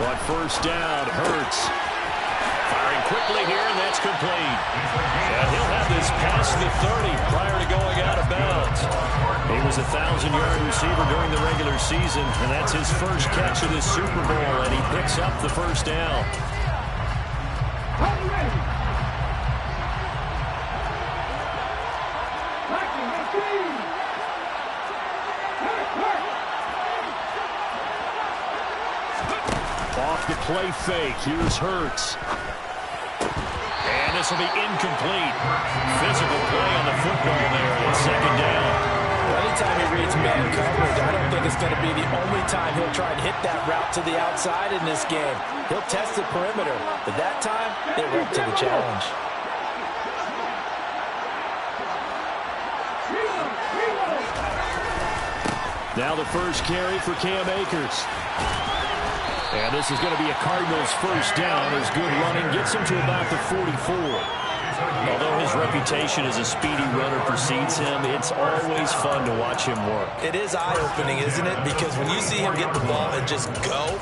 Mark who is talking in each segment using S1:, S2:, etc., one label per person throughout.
S1: On first down, Hurts. Firing quickly here, and that's complete. And he'll have this past the 30 prior to going out of bounds. He was a 1,000-yard receiver during the regular season, and that's his first catch of this Super Bowl, and he picks up the first down. Off the play fake, here's Hurts. And this will be incomplete. Physical play on the football there on second down.
S2: Well, anytime he reads man coverage, I don't think it's going to be the only time he'll try and hit that route to the outside in this game. He'll test the perimeter, but that time, they were up to the challenge.
S1: Now the first carry for Cam Akers. And this is going to be a Cardinals first down as good running gets him to about the 44. Although his reputation as a speedy runner precedes him, it's always fun to watch him work.
S2: It is eye-opening, isn't it? Because when you see him get the ball and just go,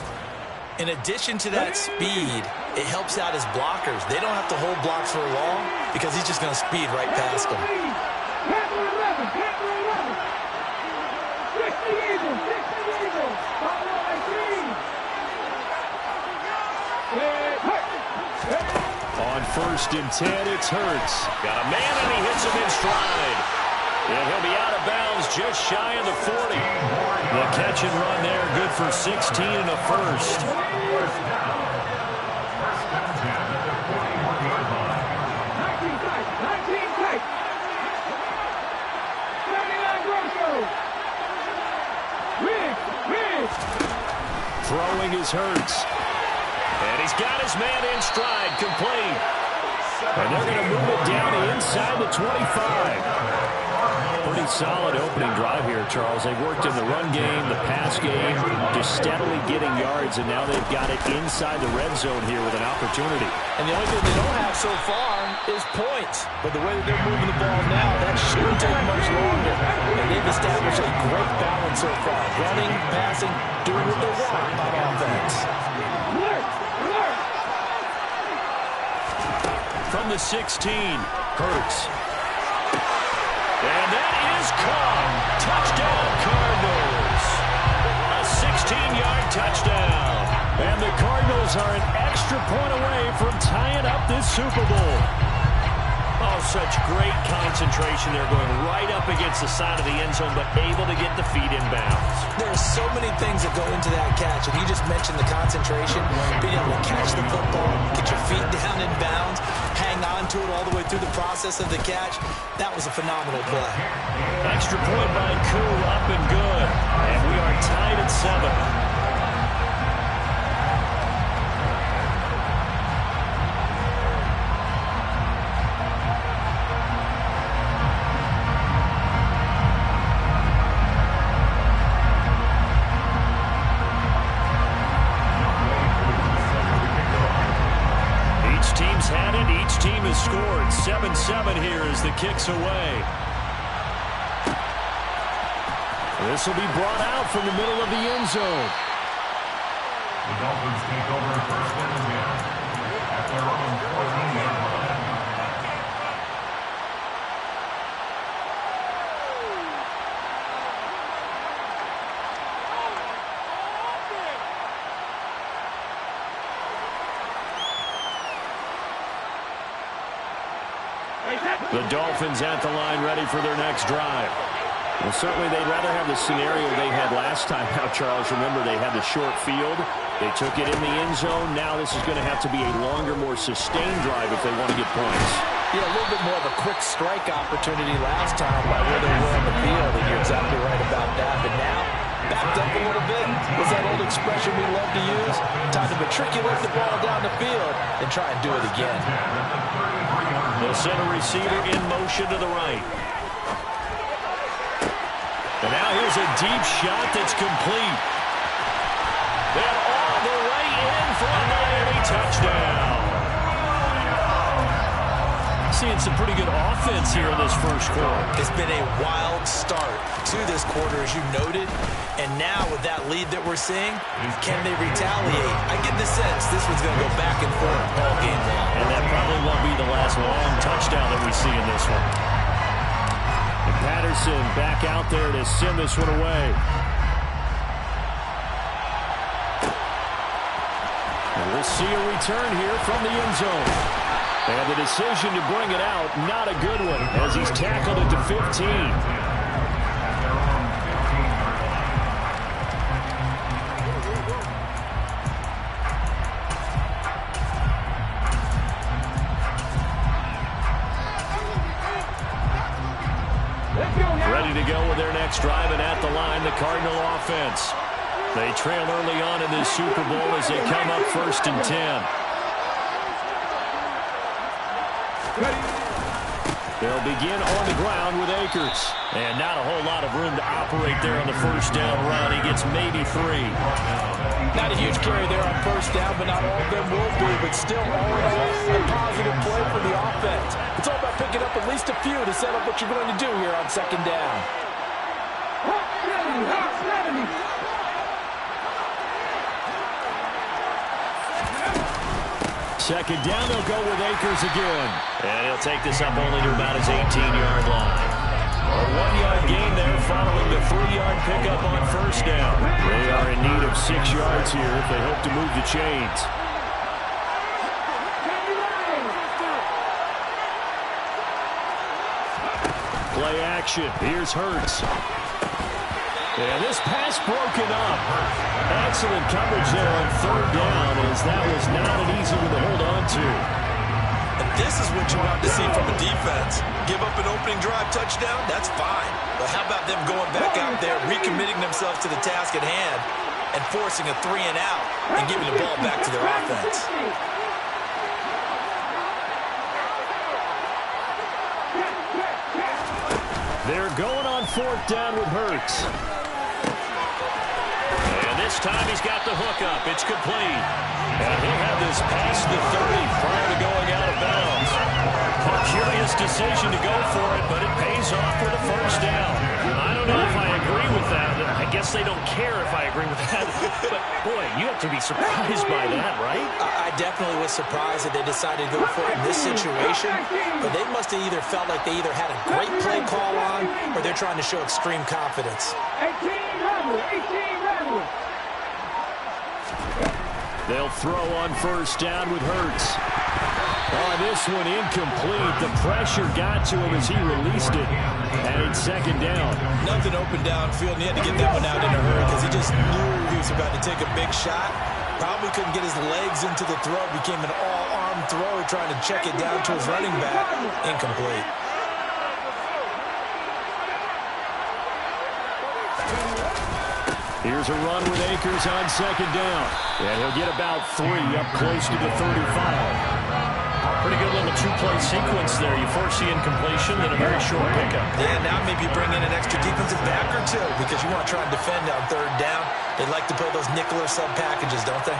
S2: in addition to that speed, it helps out his blockers. They don't have to hold blocks for long because he's just going to speed right past them.
S1: On first and 10, it's Hurts. Got a man, and he hits him in stride. And he'll be out of bounds just shy of the 40. The catch and run there, good for 16 and a first. Throwing is Hurts. And he's got his man in stride, complete. And they're going to move it down inside the 25. Pretty solid opening drive here, Charles. They've worked in the run game, the pass game, just steadily getting yards, and now they've got it inside the red zone here with an opportunity.
S2: And the only thing they don't have so far is points. But the way that they're moving the ball now, that shouldn't take much longer. And they've established a great balance so far. Running, passing, doing what they want on offense.
S1: From the 16, Hurts. And that is caught. Touchdown, Cardinals. A 16-yard touchdown. And the Cardinals are an extra point away from tying up this Super Bowl. Oh, such great concentration. They're going right up against the side of the end zone, but able to get the feet in bounds.
S2: There's so many things that go into that catch, and you just mentioned the concentration, being able to catch the football, get your feet down in bounds, hang on to it all the way through the process of the catch. That was a phenomenal play.
S1: Extra point by Koo, up and good. And we are tied at 7. Team has scored 7-7 here as the kick's away. This will be brought out from the middle of the end zone.
S3: The Dolphins take over first and 10 at their own 14-yard line.
S1: The Dolphins at the line ready for their next drive. Well, certainly they'd rather have the scenario they had last time out, Charles. Remember, they had the short field. They took it in the end zone. Now this is going to have to be a longer, more sustained drive if they want to get points.
S2: Yeah, a little bit more of a quick strike opportunity last time by where they were on the field, and you're exactly right about that. But now, backed up a little bit. What's that old expression we love to use? Time to matriculate the ball down the field and try and do it again.
S1: The center receiver in motion to the right. And now here's a deep shot that's complete. And all the way in for a Miami touchdown. Seeing some pretty good offense here in this first quarter.
S2: It's been a wild start to this quarter, as you noted. And now with that lead that we're seeing. Can they retaliate? I get the sense this one's going to go back and forth all game long.
S1: And that probably won't be the last long touchdown that we see in this one. And Patterson back out there to send this one away. And we'll see a return here from the end zone. And the decision to bring it out, not a good one, as he's tackled it to 15. Ready to go with their next drive, and at the line, the Cardinal offense. They trail early on in this Super Bowl as they come up 1st and 10. They'll begin on the ground with Akers. And not a whole lot of room to operate there on the first down run. He gets maybe 3.
S2: Not a huge carry there on first down, but not all of them will be. But still, all in all, a positive play for the offense. It's all about picking up at least a few to set up what you're going to do here on 2nd down.
S1: Second down, they'll go with Akers again. And he'll take this up only to about his 18-yard line. A 1-yard gain there following the 3-yard pickup on first down. They are in need of 6 yards here if they hope to move the chains. Play action. Here's Hurts. And this pass broken up. Excellent coverage there on 3rd down, as that was not an easy one to hold on to.
S2: And this is what you want to see from a defense. Give up an opening drive touchdown, that's fine. But how about them going back out there, recommitting themselves to the task at hand, and forcing a 3 and out, and giving the ball back to their offense.
S1: They're going on 4th down with Hurts. This time he's got the hook up. It's complete. And he'll have this past the 30 prior to going out of bounds. A curious decision to go for it, but it pays off for the first down. I don't know if I agree with that. I guess they don't care if I agree with that. But, boy, you have to be surprised by that, right?
S2: I definitely was surprised that they decided to go for it in this situation. But they must have either felt like they either had a great play call on, or they're trying to show extreme confidence.
S4: 18 rebel.
S1: They'll throw on first down with Hurts. Oh, this one incomplete. The pressure got to him as he released it. And it's 2nd down.
S2: Nothing open downfield, and he had to get that one out in a hurry because he just knew he was about to take a big shot. Probably couldn't get his legs into the throw. Became an all-arm throw, trying to check it down to his running back. Incomplete.
S1: Here's a run with Akers on 2nd down. And he'll get about 3 up close to the 35. Pretty good little 2-play sequence there. You force the incompletion, then a very short pickup.
S2: Yeah, now maybe bring in an extra defensive back or 2 because you want to try and defend on 3rd down. They like to play those nickel or sub packages, don't they?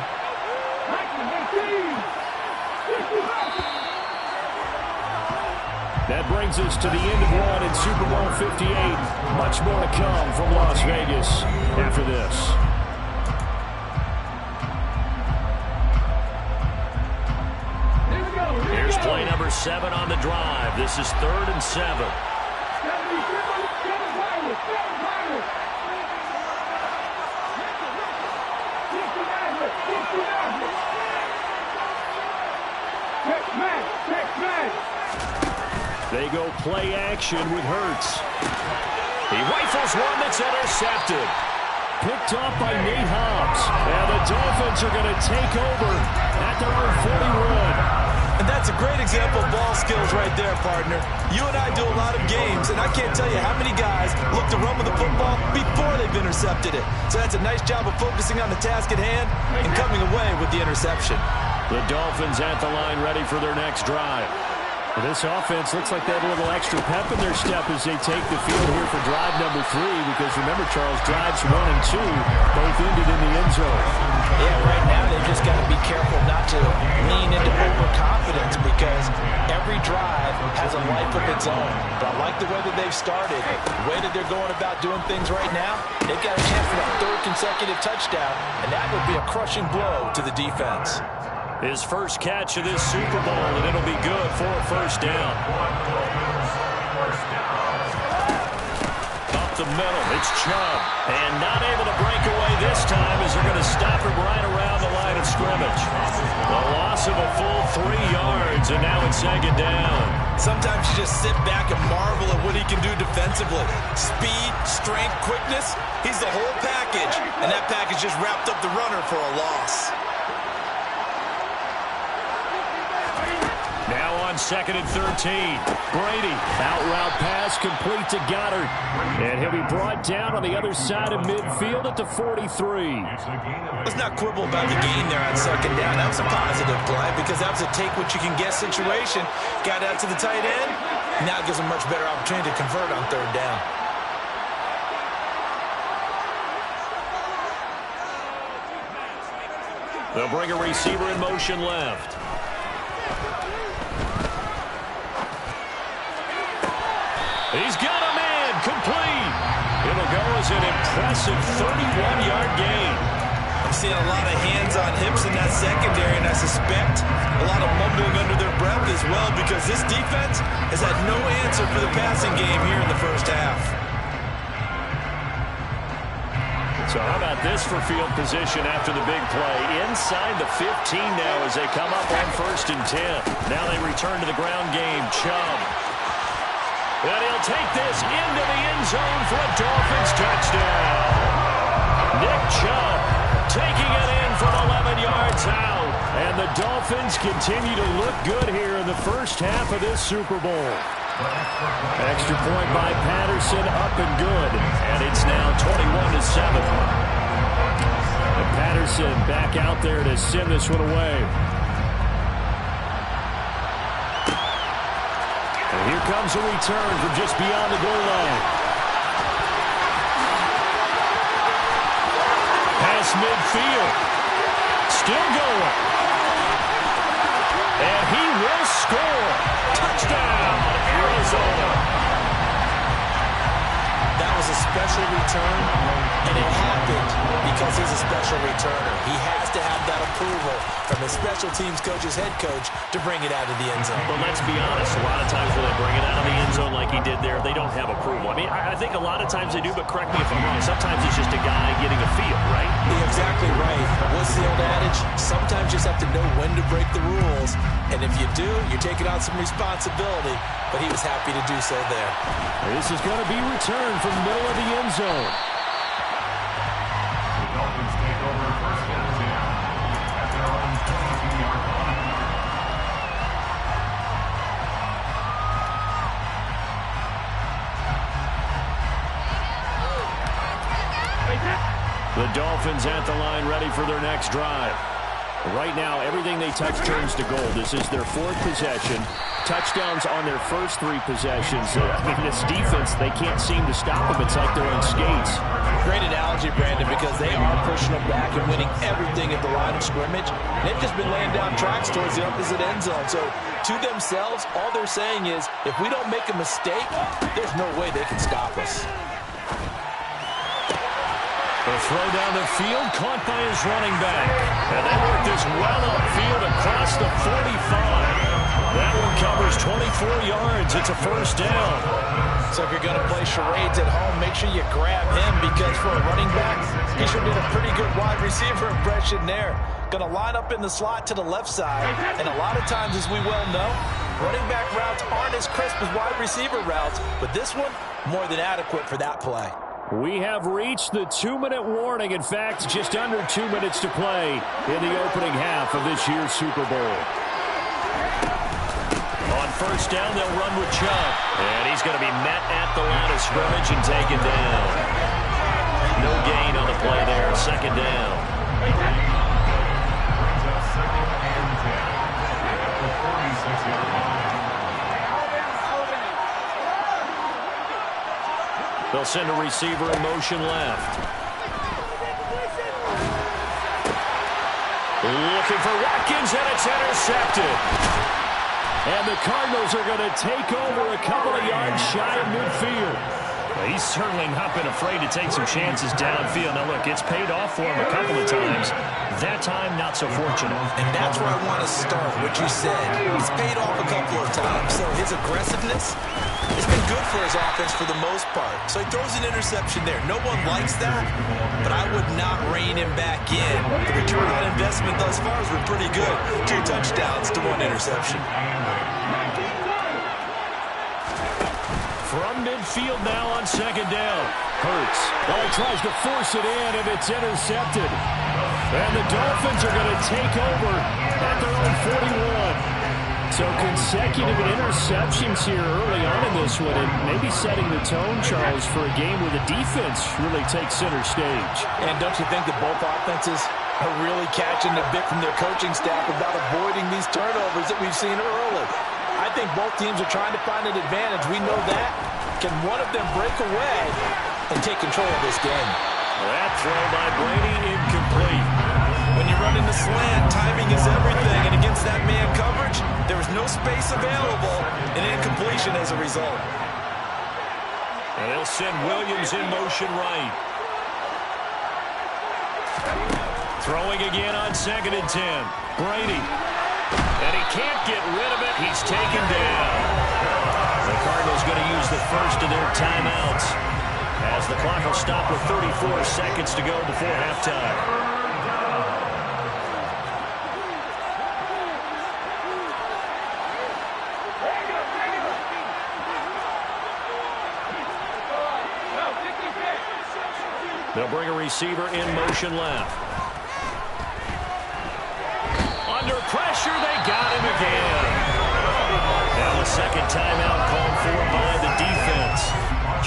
S1: That brings us to the end of one in Super Bowl 58. Much more to come from Las Vegas after this. Here's play number 7 on the drive. This is 3rd and 7. They go play action with Hurts. He rifles one that's intercepted. Picked off by Nate Hobbs. And the Dolphins are going to take over at their own 41.
S2: And that's a great example of ball skills right there, partner. You and I do a lot of games, and I can't tell you how many guys look to run with the football before they've intercepted it. So that's a nice job of focusing on the task at hand and coming away with the interception.
S1: The Dolphins at the line ready for their next drive. Well, this offense looks like they have a little extra pep in their step as they take the field here for drive number 3, because remember, Charles, drives 1 and 2 both ended in the end zone.
S2: Yeah, right now they've just got to be careful not to lean into overconfidence, because every drive has a life of its own. But I like the way that they've started, the way that they're going about doing things right now. They've got a chance for that 3rd consecutive touchdown, and that would be a crushing blow to the defense.
S1: His first catch of this Super Bowl, and it'll be good for a first down. Up the middle, it's Chubb. And not able to break away this time as they're going to stop him right around the line of scrimmage. A loss of a full 3 yards, and now it's second down.
S2: Sometimes you just sit back and marvel at what he can do defensively. Speed, strength, quickness, he's the whole package. And that package just wrapped up the runner for a loss.
S1: Now on second and 13. Brady, out route pass complete to Goddard. And he'll be brought down on the other side of midfield at the 43.
S2: Let's not quibble about the gain there on second down. That was a positive play because that was a take-what-you-can-get situation. Got out to the tight end. Now gives him a much better opportunity to convert on third down.
S1: They'll bring a receiver in motion left. He's got a man, complete. It'll go as an impressive 31-yard gain.
S2: I'm seeing a lot of hands on hips in that secondary, and I suspect a lot of mumbling under their breath as well because this defense has had no answer for the passing game here in the first half.
S1: So how about this for field position after the big play? Inside the 15 now as they come up on 1st and 10. Now they return to the ground game. Chubb. And he'll take this into the end zone for a Dolphins touchdown. Nick Chubb taking it in from 11 yards out. And the Dolphins continue to look good here in the first half of this Super Bowl. Extra point by Patterson, up and good. And it's now 21-7. And Patterson back out there to send this one away. And here comes a return from just beyond the goal line. Pass midfield. Still going. And he will score. Touchdown, Arizona.
S2: That was a special return, and it happened because he's a special returner. He has to have that approval from his special teams coach's head coach to bring it out of the end zone.
S1: Well, let's be honest. A lot of times when they bring it out of the end zone like he did there, they don't have approval. I mean, I think a lot of times they do, but correct me if I'm wrong. Sometimes it's just a guy getting a feel, right?
S2: You're exactly right. What's the old adage? Sometimes you just have to know when to break the rules. And if you do, you're taking on some responsibility. But he was happy to do so there.
S1: This is going to be returned from the middle of the end zone.
S3: The Dolphins take over 1st and 10 at their own 22-yard line.
S1: The Dolphins at the line ready for their next drive. Right now, everything they touch turns to gold. This is their 4th possession. Touchdowns on their first 3 possessions. I mean, this defense, they can't seem to stop them. It's like they're on skates.
S2: Great analogy, Brandon, because they are pushing them back and winning everything at the line of scrimmage. They've just been laying down tracks towards the opposite end zone. So, to themselves, all they're saying is, if we don't make a mistake, there's no way they can stop us.
S1: The throw down the field, caught by his running back. And they work this well upfield across the 45. That one covers 24 yards. It's a first down.
S2: So if you're going to play charades at home, make sure you grab him because for a running back, he sure did a pretty good wide receiver impression there. Going to line up in the slot to the left side. And a lot of times, as we well know, running back routes aren't as crisp as wide receiver routes. But this one, more than adequate for that play.
S1: We have reached the 2-minute warning. In fact, just under 2 minutes to play in the opening half of this year's Super Bowl. On first down, they'll run with Chubb. And he's going to be met at the line of scrimmage and taken down. No gain on the play there. Second down.
S3: Second and 10 at the 46-yard line.
S1: They'll send a receiver in motion left. Looking for Watkins, and it's intercepted. And the Cardinals are going to take over a couple of yards shy of midfield. Well, he's certainly not been afraid to take some chances downfield. Now, look, it's paid off for him a couple of times. That time, not so fortunate.
S2: And that's where I want to start, what you said. He's paid off a couple of times. So his aggressiveness has been good for his offense for the most part. So he throws an interception there. No one likes that, but I would not rein him back in. The return on investment thus far has been pretty good. 2 touchdowns to 1 interception.
S1: From midfield now on 2nd down. Hurts. Well, he tries to force it in, and it's intercepted. And the Dolphins are going to take over at their own 41. So consecutive interceptions here early on in this one, and maybe setting the tone, Charles, for a game where the defense really takes center stage.
S2: And don't you think that both offenses are really catching the bit from their coaching staff about avoiding these turnovers that we've seen early? I think both teams are trying to find an advantage. We know that. Can one of them break away and take control of this game?
S1: That throw by Brady incomplete.
S2: When you run in the slant, timing is everything. And against that man coverage, there was no space available, and incompletion as a result.
S1: And they'll send Williams in motion right. Throwing again on 2nd and 10. Brady. And he can't get rid of it. He's taken down. The Cardinals going to use the first of their timeouts as the clock will stop with 34 seconds to go before halftime. They'll bring a receiver in motion left. Under pressure, they got him again. Now the second timeout called for by the defense.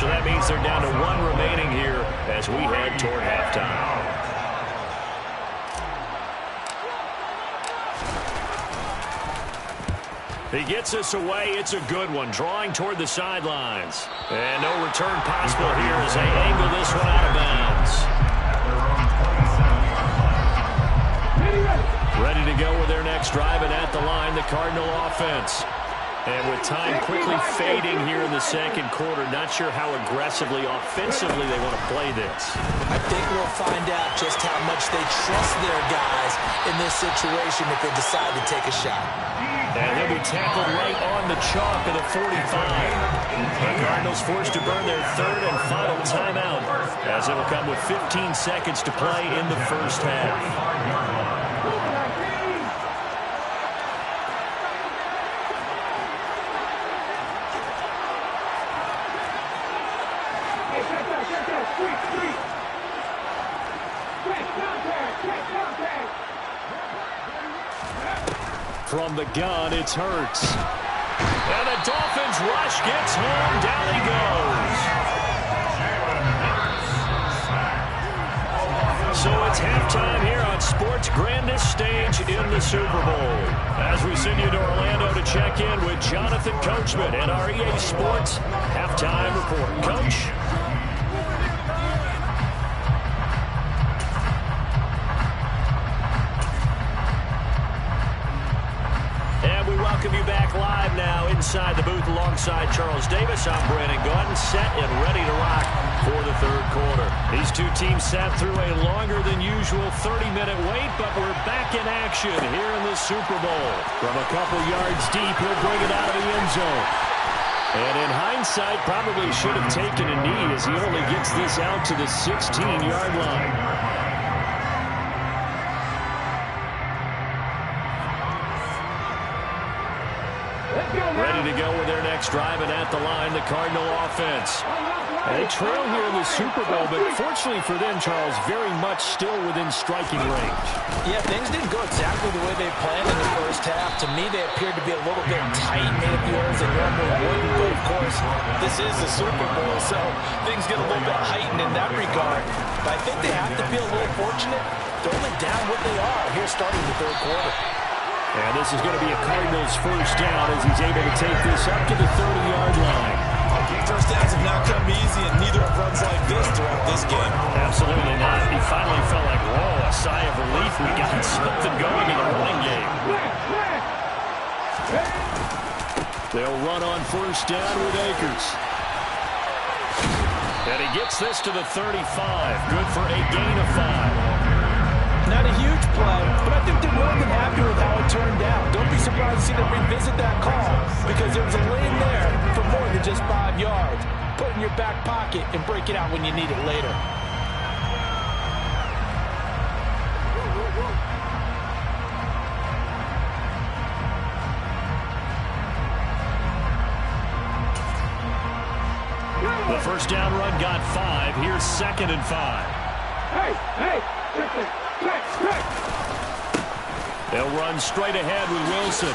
S1: So that means they're down to 1 remaining here as we head toward halftime. He gets us away. It's a good one. Drawing toward the sidelines. And no return possible here as they angle this one out of bounds. Ready to go with their next drive, and at the line, the Cardinal offense. And with time quickly fading here in the second quarter, not sure how aggressively, offensively they want to play this.
S2: I think we'll find out just how much they trust their guys in this situation if they decide to take a shot.
S1: And he'll be tackled right on the chalk of the 45. The Cardinals forced to burn their 3rd and final timeout as it will come with 15 seconds to play in the first half. From the gun, it's Hurts. And the Dolphins rush gets home. Down he goes. So it's halftime here on sports' grandest stage in the Super Bowl. As we send you to Orlando to check in with Jonathan Coachman and our EA Sports halftime report. Coach? Welcome you back live now inside the booth alongside Charles Davis. I'm Brandon Gaudin, set and ready to rock for the 3rd quarter. These two teams sat through a longer than usual 30-minute wait, but we're back in action here in the Super Bowl. From a couple yards deep, he'll bring it out of the end zone. And in hindsight, probably should have taken a knee as he only gets this out to the 16-yard line. Ready to go with their next drive, and at the line, the Cardinal offense. And they trail here in the Super Bowl, but fortunately for them, Charles, very much still within striking range.
S2: Yeah, things didn't go exactly the way they planned in the first half. To me, they appeared to be a little bit tight, made a few errors they normally wouldn't. But, of course, this is the Super Bowl, so things get a little bit heightened in that regard. But I think they have to feel a little fortunate. They're only down what they are here starting the 3rd quarter.
S1: And this is going to be a Cardinals first down as he's able to take this up to the 30-yard line.
S2: First downs have now come easy, and neither have runs like this throughout this game.
S1: Absolutely not. He finally felt like, whoa, a sigh of relief. We got something going in the running game. They'll run on first down with Akers. And he gets this to the 35. Good for a gain of 5.
S2: Not a huge play, but I think they're more than happy with how it turned out. Don't be surprised to see them revisit that call because there was a lane there for more than just 5 yards. Put it in your back pocket and break it out when you need it later.
S1: The first down run got 5. Here's 2nd and 5.
S4: Hey,
S1: They'll run straight ahead with Wilson.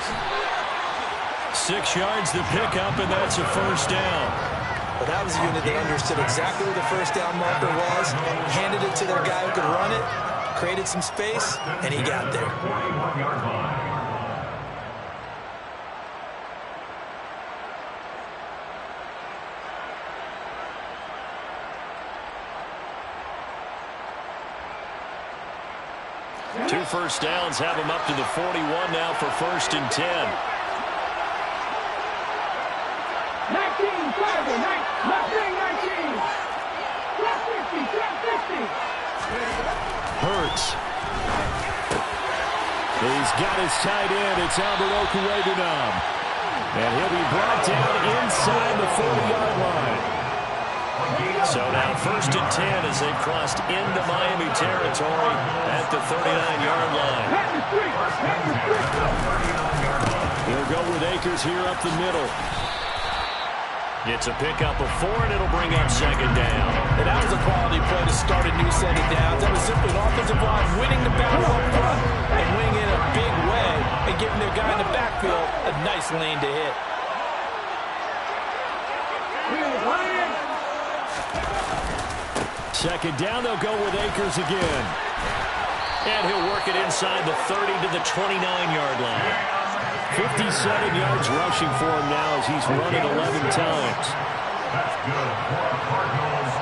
S1: 6 yards to pick up, and that's a first down.
S2: But that was a unit that understood exactly where the first down marker was, handed it to their guy who could run it, created some space, and he got there.
S3: 41-yard line.
S1: Two first downs have him up to the 41 now for 1st and 10.
S4: 19, Trap 50.
S1: Hurts. He's got his tight end. It's Albert Okwuegbunam. And he'll be brought down inside the 40-yard line. So now 1st and 10 as they've crossed into Miami territory at the 39-yard line. He'll go with Akers here up the middle. It's a pickup of 4, and it'll bring up 2nd down.
S2: And that was a quality play to start a new set of downs. That was simply an offensive line winning the battle up front and winning in a big way and giving their guy in the backfield a nice lane to hit.
S1: 2nd down, they'll go with Akers again. And he'll work it inside the 30 to the 29-yard line. 57 yards rushing for him now as he's run it 11 times.
S3: That's good for the Cardinals.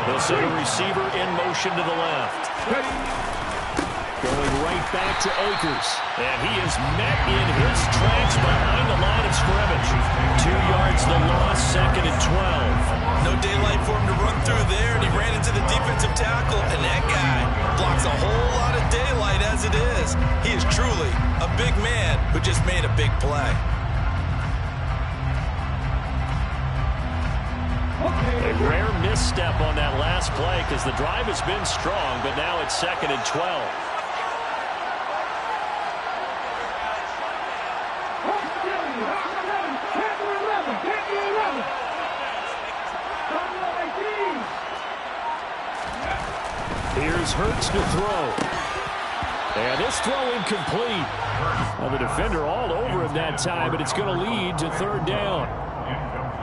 S1: They'll send a receiver in motion to the left. Going right back to Akers. And he is met in his tracks behind the line of scrimmage. 2 yards the loss, 2nd and 12.
S5: No daylight for him to run through there, and he ran into the defensive tackle, and that guy blocks a whole lot of daylight as it is. He is truly a big man who just made a big play.
S1: A rare misstep on that last play because the drive has been strong, but now it's 2nd and 12. Here's Hurts to throw. And this throw incomplete. Well, the defender all over him that time, but it's going to lead to 3rd down.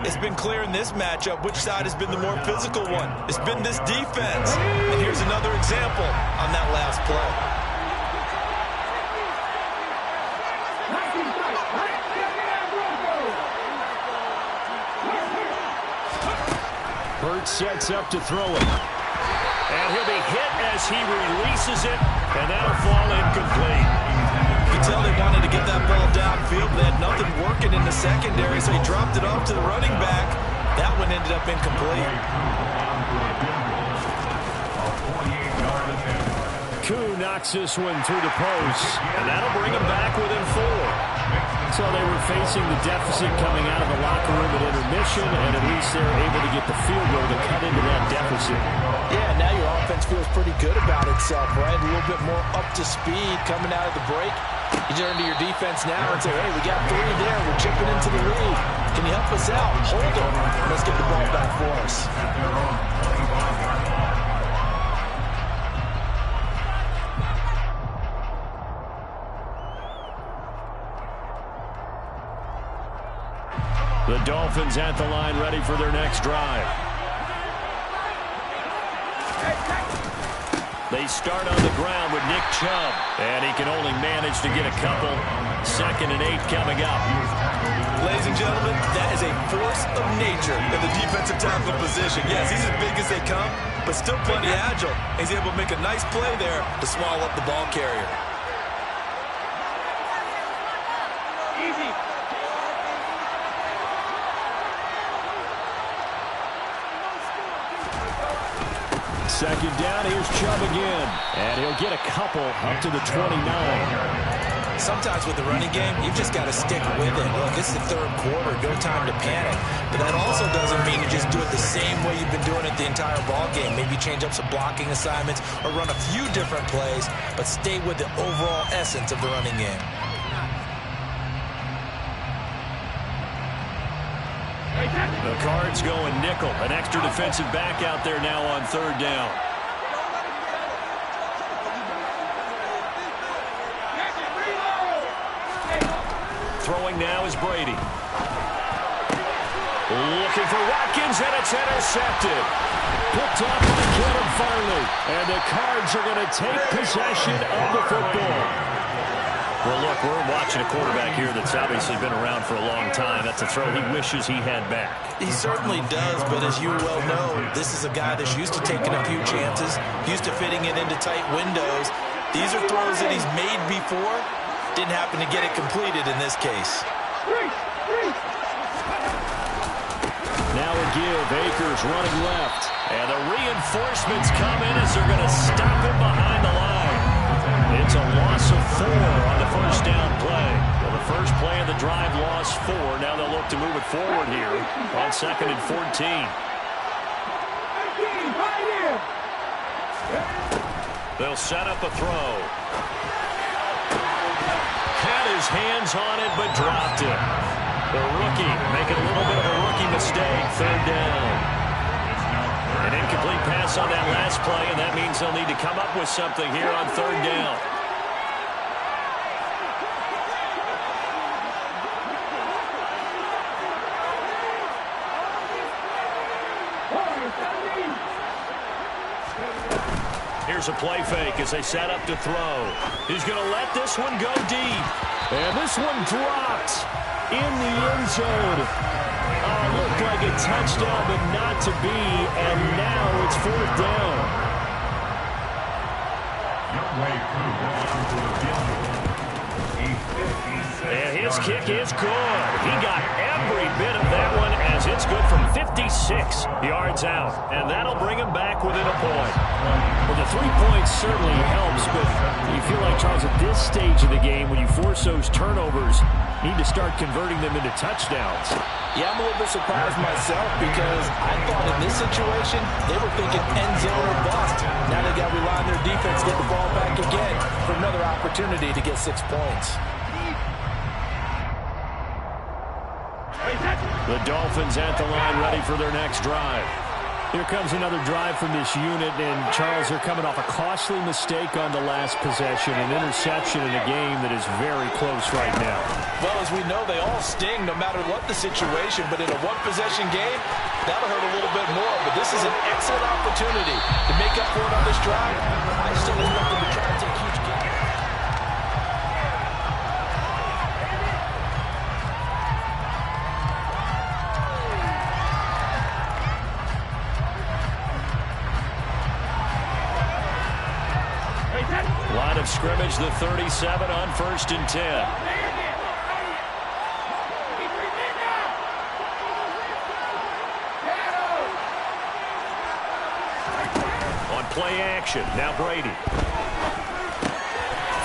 S5: It's been clear in this matchup which side has been the more physical one. It's been this defense. And here's another example on that last play.
S1: Hurts sets up to throw it. And he'll be hit as he releases it, and that'll fall incomplete.
S5: You can tell they wanted to get that ball downfield. They had nothing working in the secondary, so he dropped it off to the running back. That one ended up incomplete.
S1: Koo knocks this one through the post, and that'll bring him back within 4. So they were facing the deficit coming out of the locker room at intermission, and at least they're able to get the field goal to cut into that deficit.
S2: Yeah, now your offense feels pretty good about itself, right? A little bit more up to speed coming out of the break. You turn to your defense now and say, hey, we got 3 there. We're chipping into the lead. Can you help us out? Hold them. Let's get the ball back for us.
S1: The Dolphins at the line ready for their next drive. They start on the ground with Nick Chubb, and he can only manage to get a couple. 2nd and 8 coming up.
S5: Ladies and gentlemen, that is a force of nature in the defensive tackle position. Yes, he's as big as they come, but still plenty agile. He's able to make a nice play there to swallow up the ball carrier.
S1: Second down, here's Chubb again. And he'll get a couple up to the 29.
S2: Sometimes with the running game, you've just got to stick with it. Look, this is the third quarter, no time to panic. But that also doesn't mean you just do it the same way you've been doing it the entire ball game. Maybe change up some blocking assignments or run a few different plays, but stay with the overall essence of the running game.
S1: The Cards going nickel. An extra defensive back out there now on third down. Throwing now is Brady. Looking for Watkins, and it's intercepted. Picked off by Caleb Farley. And the Cards are going to take possession of the football. Well, look, we're watching a quarterback here that's obviously been around for a long time. That's a throw he wishes he had back.
S2: He certainly does, but as you well know, this is a guy that's used to taking a few chances, used to fitting it into tight windows. These are throws that he's made before. Didn't happen to get it completed in this case.
S1: Now a give. Akers running left. And the reinforcements come in as they're going to stop him behind the line. It's a loss of 4 on the first down play. Well, the first play of the drive lost 4. Now they'll look to move it forward here on 2nd and 14. They'll set up a throw. Had his hands on it, but dropped it. The rookie making a little bit of a rookie mistake. Third down. An incomplete pass on that last play, and that means they'll need to come up with something here on third down. Here's a play fake as they set up to throw. He's going to let this one go deep. And this one dropped in the end zone. Looked like a touchdown, but not to be. And now it's fourth down. And his kick is good. He got every bit of that one as it's good from 56 yards out. And that'll bring him back within a point. Well, the 3 points certainly helps, but you feel like, Charles, at this stage of the game, when you force those turnovers, you need to start converting them into touchdowns.
S2: Yeah, I'm a little bit surprised myself because I thought in this situation, they were thinking end zone or bust. Now they got to rely on their defense, get the ball back again for another opportunity to get 6 points.
S1: The Dolphins at the line, ready for their next drive. Here comes another drive from this unit, and Charles, they're coming off a costly mistake on the last possession, an interception in a game that is very close right now.
S2: Well, as we know, they all sting no matter what the situation, but in a one-possession game, that'll hurt a little bit more. But this is an excellent opportunity to make up for it on this drive. I still expect them to try and take huge gains.
S1: Line of scrimmage, the 37 on 1st and 10. On play action, now Brady.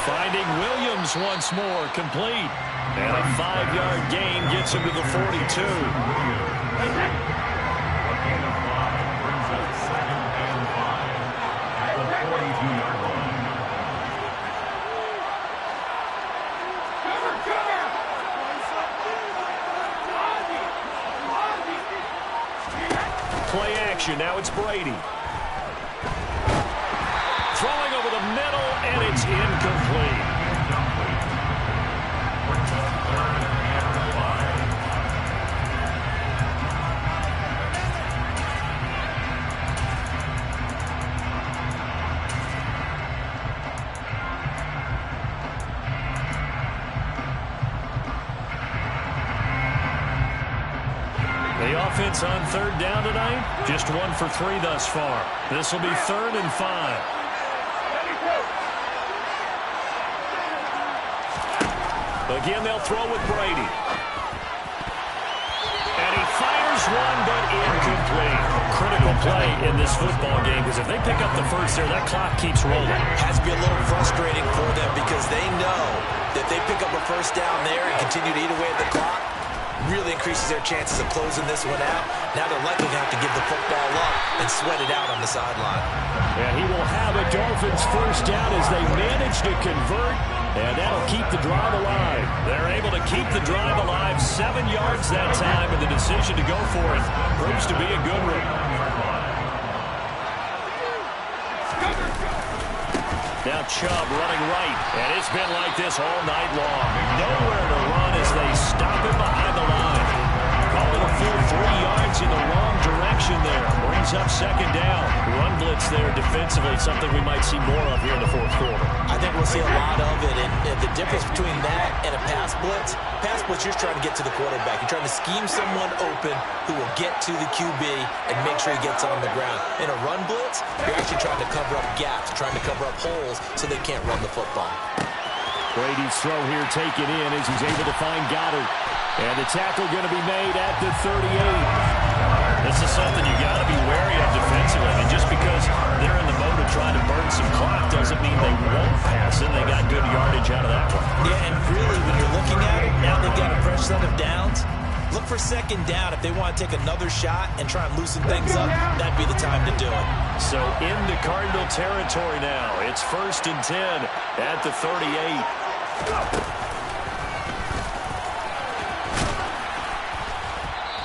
S1: Finding Williams once more, complete. And a 5-yard gain gets him to the 42. Play action, now it's Brady. Throwing over the middle, and it's incomplete. The offense on third down tonight, just 1 for 3 thus far. This will be 3rd and 5. Again, they'll throw with Brady. And he fires one, but incomplete. critical play in this football game because if they pick up the first there, that clock keeps rolling.
S2: Has to be a little frustrating for them because they know that if they pick up a first down there and continue to eat away at the clock, really increases their chances of closing this one out. Now they're likely to have to give the football up and sweat it out on the sideline.
S1: And he will have a Dolphins first down as they manage to convert, and that'll keep the drive alive. They're able to keep the drive alive 7 yards that time, and the decision to go for it proves to be a good one. Now Chubb running right, and it's been like this all night long. Nowhere to run as they stop him behind the line. Call it a full 3 yards in the wrong direction there. Brings up second down. Run blitz there defensively, something we might see more of here in the fourth quarter.
S2: I think we'll see a lot of it, and the difference between that and a pass blitz, you're trying to get to the quarterback. You're trying to scheme someone open who will get to the QB and make sure he gets on the ground. In a run blitz, you're actually trying to cover up gaps, trying to cover up holes so they can't run the football.
S1: Brady's throw here taken in as he's able to find Goddard. And the tackle going to be made at the 38. This is something you got to be wary of defensively. And just because they're in the mode of trying to burn some clock doesn't mean they won't pass it. They got good yardage out of that one.
S2: Yeah, and really, when you're looking at it, now they've got a fresh set of downs. Look for second down. If they want to take another shot and try and loosen things up, that'd be the time to do it.
S1: So into Cardinal territory now. It's 1st and 10 at the 38.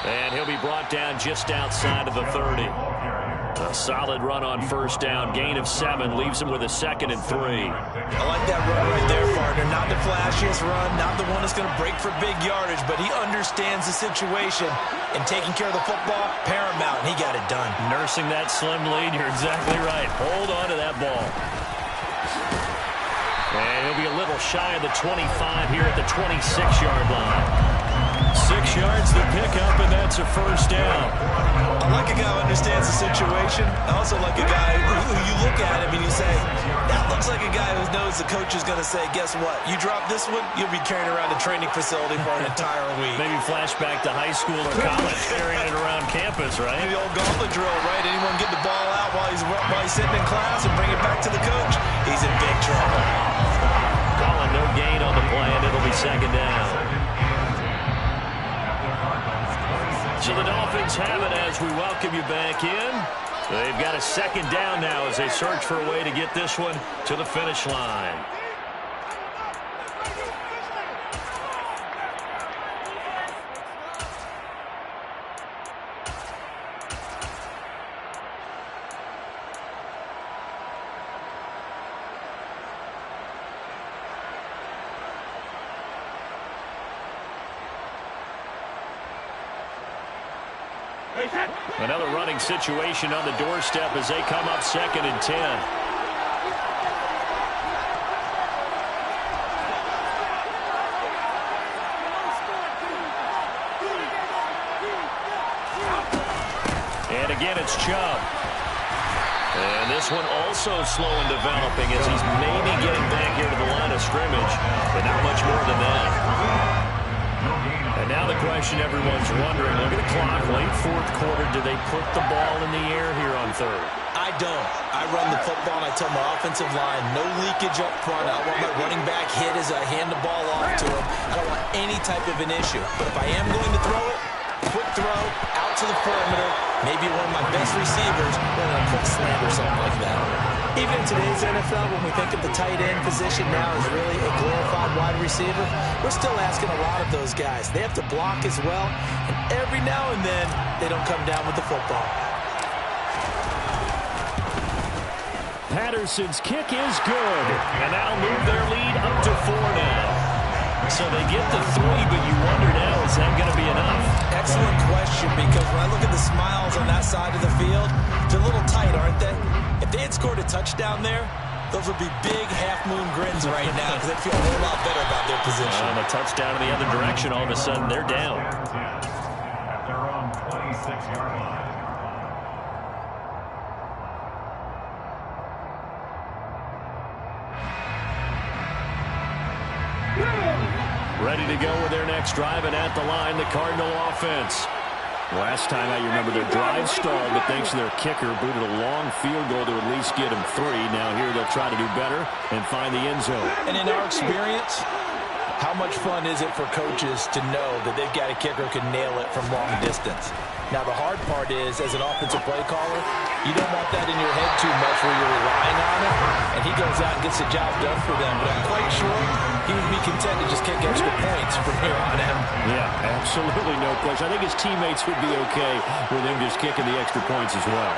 S1: And he'll be brought down just outside of the 30. A solid run on first down. Gain of 7 leaves him with a 2nd and 3.
S2: I like that run right there, partner. Not the flashiest run, not the one that's going to break for big yardage, but he understands the situation, and taking care of the football, paramount, and he got it done.
S1: Nursing that slim lead, you're exactly right. Hold on to that ball. And he'll be a little shy of the 25 here at the 26-yard line. 6 yards to pick up, and that's a first down.
S2: I like a guy who understands the situation. I also like a guy who you look at him and you say, that looks like a guy who knows the coach is going to say, guess what? You drop this one, you'll be carrying around a training facility for an entire week.
S1: Maybe flashback to high school or college, carrying it around campus, right?
S2: Maybe the old gauntlet drill, right? Anyone get the ball out while he's sitting in class and bring it back to the coach? He's in big trouble.
S1: Calling no gain on the play, and it'll be second down. So the Dolphins have it as we welcome you back in. They've got a second down now as they search for a way to get this one to the finish line. Another running situation on the doorstep as they come up 2nd and 10. And again, it's Chubb. And this one also slow in developing as he's maybe getting back here to the line of scrimmage, but not much more than that. And now the question everyone's wondering, look at the clock, late fourth quarter, do they put the ball in the air here on third?
S2: I don't. I run the football and I tell my offensive line, no leakage up front. I want my running back hit as I hand the ball off to him. I don't want any type of an issue. But if I am going to throw it, quick throw, out to the perimeter, maybe one of my best receivers running a quick slant or something like that. Even in today's NFL, when we think of the tight end position now as really a glorified wide receiver, we're still asking a lot of those guys. They have to block as well, and every now and then, they don't come down with the football.
S1: Patterson's kick is good, and that'll move their lead up to 4 now. So they get the 3, but you wonder now, is that going to be enough?
S2: Excellent question, because when I look at the smiles on that side of the field, they're a little tight, aren't they? If they had scored a touchdown there, those would be big half-moon grins right now because they feel a whole lot better about their position.
S1: And a touchdown in the other direction, all of a sudden they're down.
S3: At their own 26-yard line.
S1: Ready to go with their next drive, and at the line, the Cardinal offense. Last time I remember their drive stalled, but thanks to their kicker, booted a long field goal to at least get them 3. Now here they'll try to do better and find the end zone.
S2: And in our experience, how much fun is it for coaches to know that they've got a kicker who can nail it from long distance? Now, the hard part is, as an offensive play caller, you don't want that in your head too much where you're relying on it, and he goes out and gets the job done for them. But I'm quite sure he would be content to just kick extra points from here on out.
S1: Yeah, absolutely no question. I think his teammates would be okay with him just kicking the extra points as well.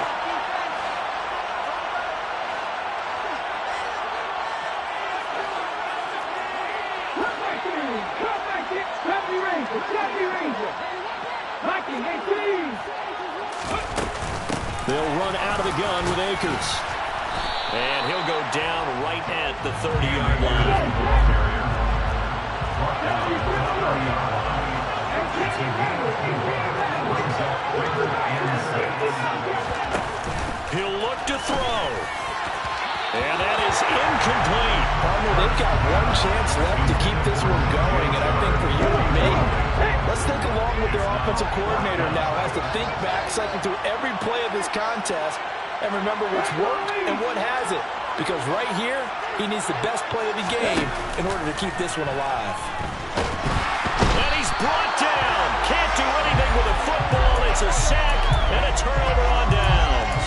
S1: They'll run out of the gun with Akers. And he'll go down right at the 30-yard line. He'll look to throw. And that is incomplete.
S2: Partner, they've got one chance left to keep this one going, and I think for you and me, let's think along with their offensive coordinator now. Has to think back, cycle through every play of this contest, and remember what's worked and what hasn't. Because right here, he needs the best play of the game in order to keep this one alive.
S1: And he's brought down. Can't do anything with a football. It's a sack and a turnover on downs.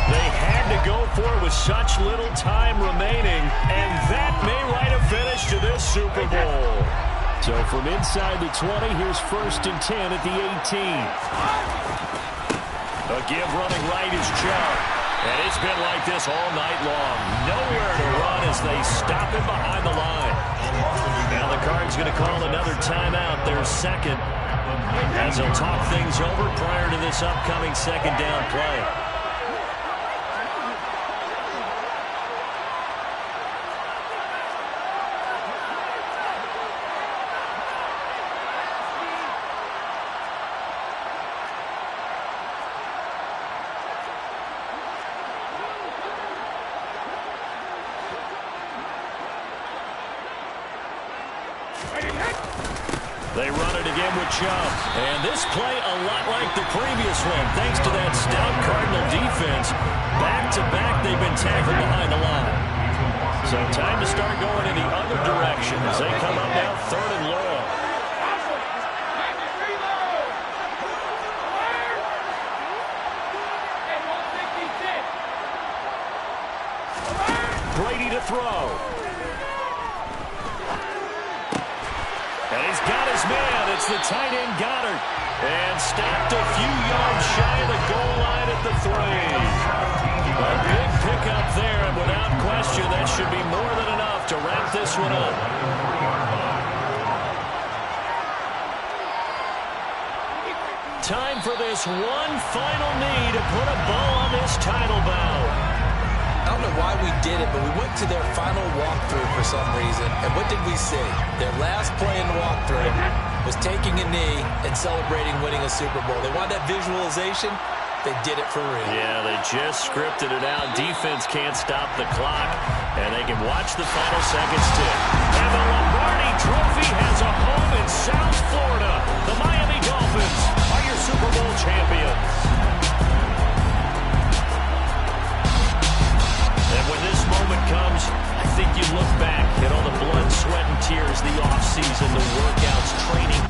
S1: They had to go for it with such little time remaining, and that may write a finish to this Super Bowl. So from inside the 20, here's 1st and 10 at the 18. A give running right is Chubb. And it's been like this all night long. Nowhere to run as they stop him behind the line. Now the Cards going to call another timeout, their second, as they'll talk things over prior to this upcoming second down play. They run it again with Chubb. And this play a lot like the previous one, thanks to that stout Cardinal defense. Back-to-back, they've been tackled behind the line. So time to start going in the other direction as they come up now 3rd and long. Brady to throw. And he's got his man. It's the tight end Goddard. And stopped a few yards shy of the goal line at the 3. A big pickup there, and without question, that should be more than enough to wrap this one up. Time for this one final knee to put a bow on this title bout.
S2: I don't know why we did it, but we went to their final walkthrough for some reason. And what did we see? Their last play in the walkthrough was taking a knee and celebrating winning a Super Bowl. They wanted that visualization. They did it for real.
S1: Yeah, they just scripted it out. Defense can't stop the clock, and they can watch the final seconds tick. And the Lombardi Trophy has a home in South Florida. The Miami Dolphins are your Super Bowl champions. And when this moment comes, I think you look back at all the blood, sweat, and tears, the offseason, the workouts, training.